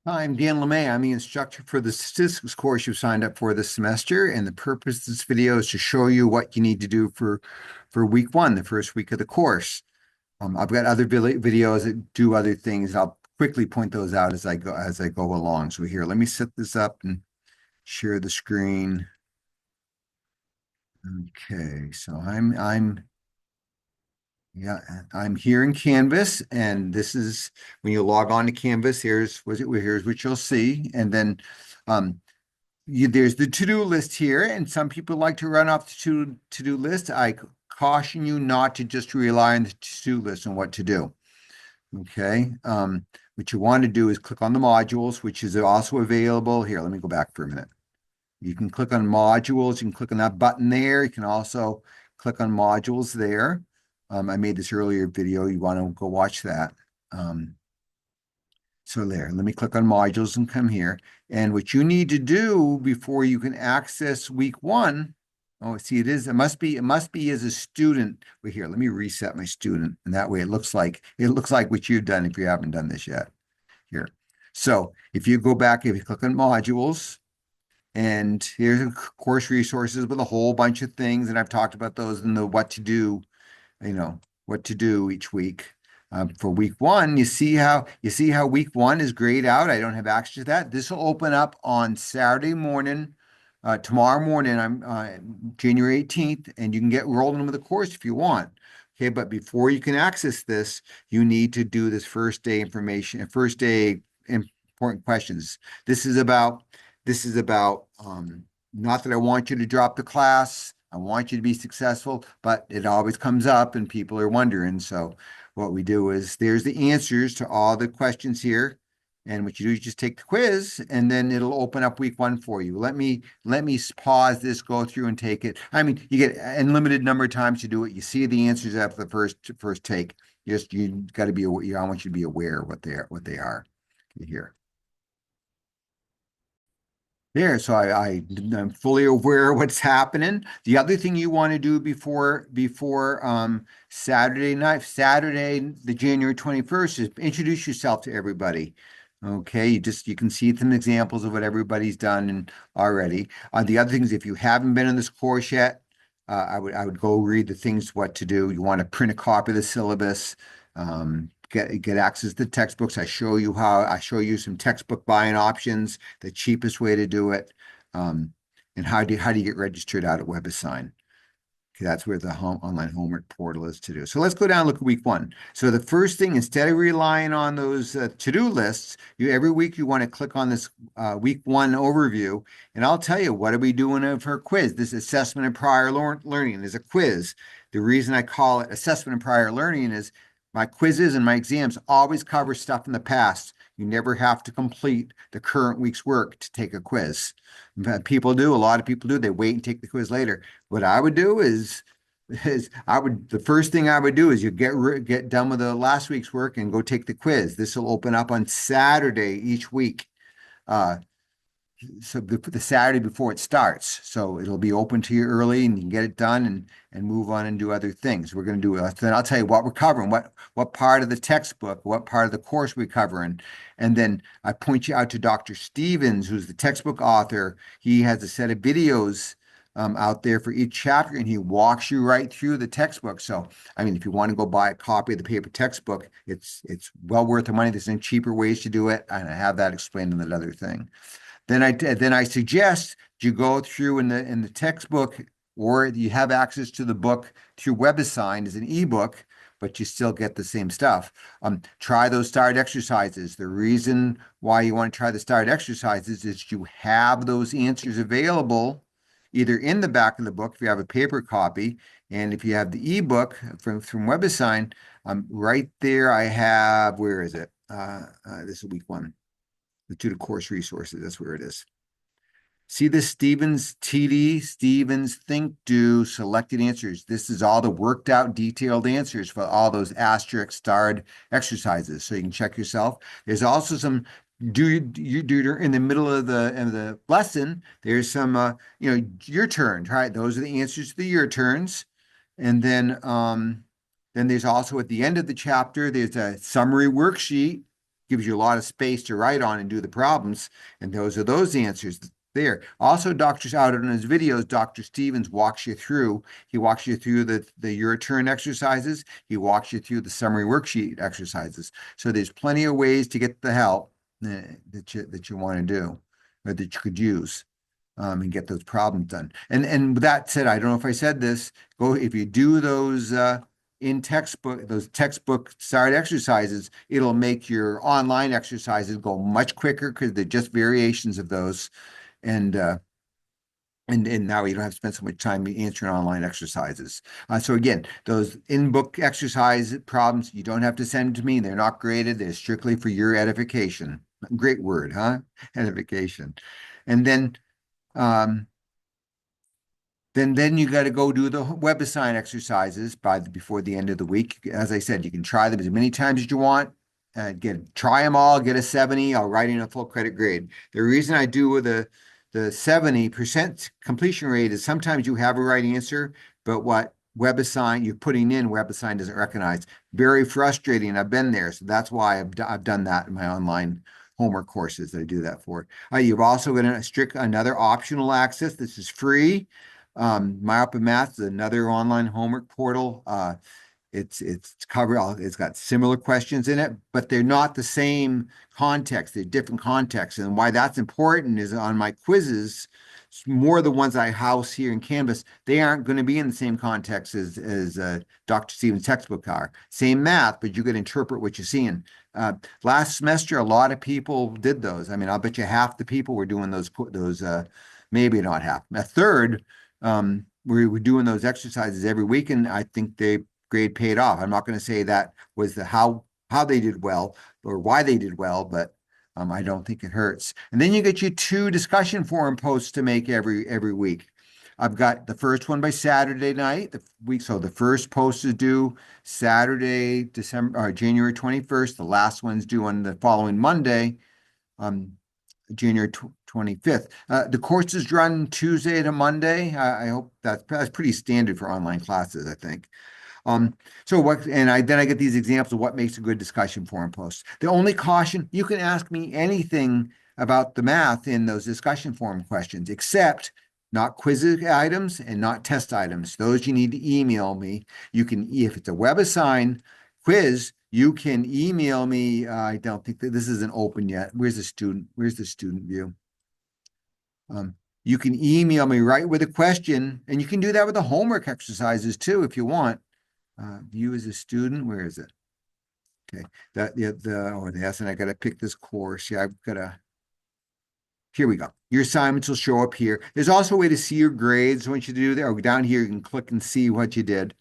Hi, I'm Dan LeMay. I'm the instructor for the statistics course you've signed up for this semester, and the purpose of this video is to show you what you need to do for week one, the first week of the course. I've got other videos that do other things. I'll quickly point those out as I go along. So here, let me set this up and share the screen. Okay, so yeah, I'm here in Canvas, and this is when you log on to Canvas. Here's what you'll see, and then um, there's the to-do list here, and some people like to run off the to-do list. I caution you not to just rely on the to-do list and what to do. Okay. What you want to do is click on the modules, which is also available here. Let me go back for a minute. You can click on modules. You can click on that button there. You can also click on modules there. I made this earlier video. You want to go watch that. Um, so there, let me click on modules and come here. And what you need to do before you can access week one, oh, see, it must be as a student. Wait here, let me reset my student. And that way it looks like what you've done if you haven't done this yet. Here. So if you go back, if you click on modules, and here's course resources with a whole bunch of things, and I've talked about those in the what to do, what to do each week. For week one, you see how week one is grayed out. I don't have access to that. This will open up on Saturday morning, tomorrow morning. I'm January 18th, and you can get rolling with the course if you want. Okay, but before you can access this, you need to do this first day information, first day important questions. This is about not that I want you to drop the class. I want you to be successful, but it always comes up and people are wondering. So what we do is there's the answers to all the questions here. And what you do is just take the quiz and then it'll open up week one for you. Let me pause this, go through and take it. I mean, you get an unlimited number of times to do it. You see the answers after the first take. You got to be aware. I want you to be aware of what they are here. There, so I'm fully aware of what's happening. The other thing you want to do before Saturday night, Saturday, the January 21st, is introduce yourself to everybody. Okay, you can see some examples of what everybody's done and already. The other things, if you haven't been in this course yet, I would go read the things what to do. You want to print a copy of the syllabus. Get access to textbooks. I show you some textbook buying options, the cheapest way to do it, um, and how do you get registered out at WebAssign? Okay, that's where the online homework portal is to do. So let's go down and look at week one. So the first thing, instead of relying on those to-do lists, every week you want to click on this week one overview, and I'll tell you what are we doing for a quiz. This assessment and prior learning is a quiz. The reason I call it assessment and prior learning is my quizzes and my exams always cover stuff in the past. You never have to complete the current week's work to take a quiz. In fact, a lot of people do, they wait and take the quiz later. What I would do is the first thing I would do is you get done with the last week's work and go take the quiz. This will open up on Saturday each week. Uh, so the Saturday before it starts. So it'll be open to you early and you can get it done and move on and do other things. We're going to do then I'll tell you what we're covering, what part of the textbook, what part of the course we're covering. And then I point you out to Dr. Stevens, who's the textbook author. He has a set of videos out there for each chapter, and he walks you right through the textbook. So, I mean, if you want to go buy a copy of the paper textbook, it's well worth the money. There's some cheaper ways to do it, and I have that explained in that other thing. Then I suggest you go through in the textbook, or you have access to the book through WebAssign as an ebook, but you still get the same stuff. Try those starred exercises. The reason why you want to try the starred exercises is you have those answers available either in the back of the book if you have a paper copy, and if you have the ebook from WebAssign, right there I have, where is it? This is week one. The to the course resources. That's where it is. See this Stevens TD, Stevens Think Do selected answers. This is all the worked out detailed answers for all those asterisk starred exercises. So you can check yourself. There's also some do in the middle of the lesson. There's some your turn, right? Those are the answers to the your turns. And then there's also at the end of the chapter, there's a summary worksheet gives you a lot of space to write on and do the problems. And those are those answers there. Also, Dr. out in his videos, Dr. Stevens walks you through. He walks you through the your turn exercises. He walks you through the summary worksheet exercises. So there's plenty of ways to get the help that you want to do or that you could use. And get those problems done. And with that said, I don't know if I said this, if you do those those textbook style exercises, it'll make your online exercises go much quicker because they're just variations of those. And now you don't have to spend so much time answering online exercises. So again, those in-book exercise problems, you don't have to send to me. They're not graded. They're strictly for your edification. Great word, huh? Edification. And then you got to go do the WebAssign exercises before the end of the week. As I said, you can try them as many times as you want. Try them all, get a 70. I'll write in a full credit grade. The reason I do the 70% completion rate is sometimes you have a right answer, but what WebAssign you're putting in, WebAssign doesn't recognize. Very frustrating. I've been there, so that's why I've done that in my online homework courses that I do that for. You've also got another optional access. This is free. MyOpenMath is another online homework portal. It's got similar questions in it, but they're not the same context. They're different contexts. And why that's important is on my quizzes, more the ones I house here in Canvas, they aren't going to be in the same context as Dr. Stevens' textbook are. Same math, but you could interpret what you're seeing. Last semester, a lot of people did those. I mean, I'll bet you half the people were doing those, maybe not half, a third. We were doing those exercises every week, and I think they grade paid off. I'm not going to say that was how they did well or why they did well, but I don't think it hurts. And then you get your 2 discussion forum posts to make every week. I've got the first one by Saturday night, so the first post is due Saturday, January 21st. The last one's due on the following Monday, January 25th. The courses run Tuesday to Monday. I hope that's pretty standard for online classes, I think. Then I get these examples of what makes a good discussion forum post. The only caution, you can ask me anything about the math in those discussion forum questions, except not quiz items and not test items. Those you need to email me. You can, if it's a WebAssign quiz, you can email me. I don't think that this isn't open yet. Where's the student view? You can email me right with a question, and you can do that with the homework exercises too, if you want. View as a student, where is it? Okay, and I got to pick this course. Yeah, I've got to. Here we go. Your assignments will show up here. There's also a way to see your grades. I want you to do that. Or down here, you can click and see what you did.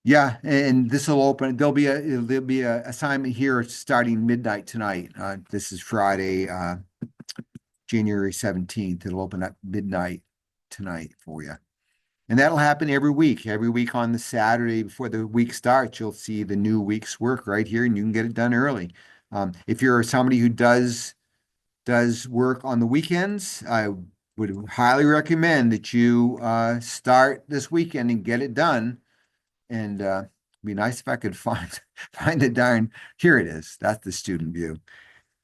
Yeah, and this will open. There'll be a assignment here starting midnight tonight. This is Friday, January 17th. It'll open up midnight tonight for you. And that'll happen every week. Every week on the Saturday before the week starts, you'll see the new week's work right here, and you can get it done early. If you're somebody who does work on the weekends, I would highly recommend that you start this weekend and get it done. And it'd be nice if I could find the darn, here it is. That's the student view.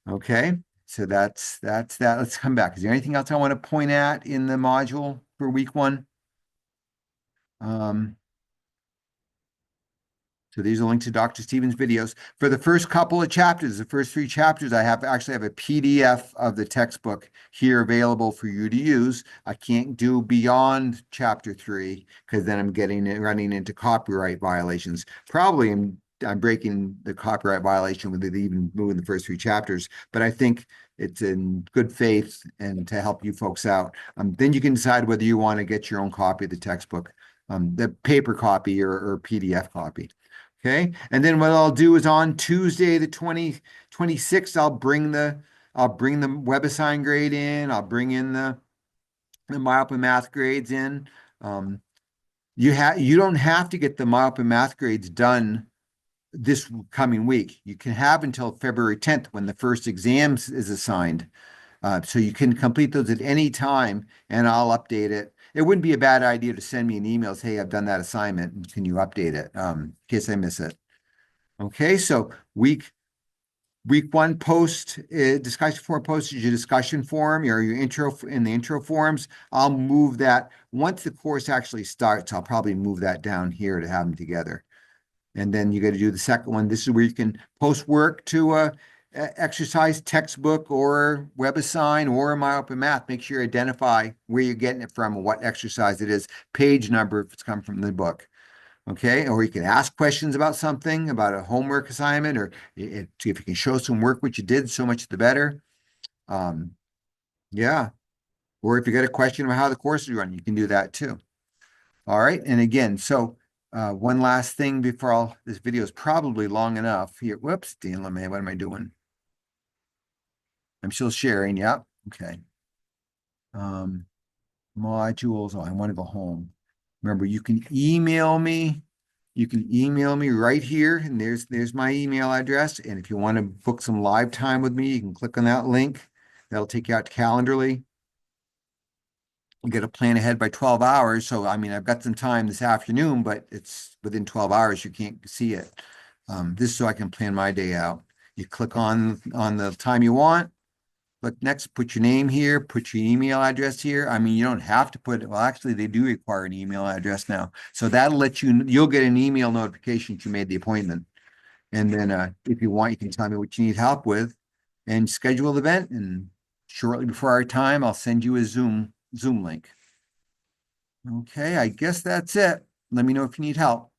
Okay, so that's that. Let's come back. Is there anything else I want to point at in the module for week 1? So these are linked to Dr. Stevens' videos. For the first couple of chapters, the first 3 chapters, I actually have a PDF of the textbook here available for you to use. I can't do beyond chapter 3 because then I'm running into copyright violations. Probably I'm breaking the copyright violation with even moving the first 3 chapters, but I think it's in good faith and to help you folks out. Then you can decide whether you want to get your own copy of the textbook, the paper copy or PDF copy. Okay, and then what I'll do is on Tuesday, the 26th, I'll bring the WebAssign grade in. I'll bring in the MyOpenMath grades in. You don't have to get the MyOpenMath grades done this coming week. You can have until February 10th when the first exams is assigned. So you can complete those at any time, and I'll update it. It wouldn't be a bad idea to send me an email, say, hey, I've done that assignment. Can you update it in case I miss it? Okay, so week Week one post, discussion forum post is your discussion forum, your intro in the intro forums. I'll move that once the course actually starts. I'll probably move that down here to have them together. And then you got to do the second one. This is where you can post work to a exercise textbook or WebAssign or MyOpenMath. Make sure you identify where you're getting it from and what exercise it is, page number if it's come from the book. Okay, or you can ask questions about something, about a homework assignment, or if you can show some work which you did, so much the better. Yeah, or if you got a question about how the course is run, you can do that too. All right, and again, so one last thing before this video is probably long enough here. Whoops, Dan LeMay, what am I doing? I'm still sharing. Yep. Okay. Modules. Oh, I want to go home. Remember, you can email me. You can email me right here, and there's my email address. And if you want to book some live time with me, you can click on that link. That'll take you out to Calendarly. You got to plan ahead by 12 hours. So, I mean, I've got some time this afternoon, but it's within 12 hours. You can't see it. This is so I can plan my day out. You click on the time you want. Click next, put your name here, put your email address here. I mean, you don't have to put, well, actually, they do require an email address now. So that'll let you'll get an email notification that you made the appointment. And then if you want, you can tell me what you need help with and schedule the event. And shortly before our time, I'll send you a Zoom link. Okay, I guess that's it. Let me know if you need help.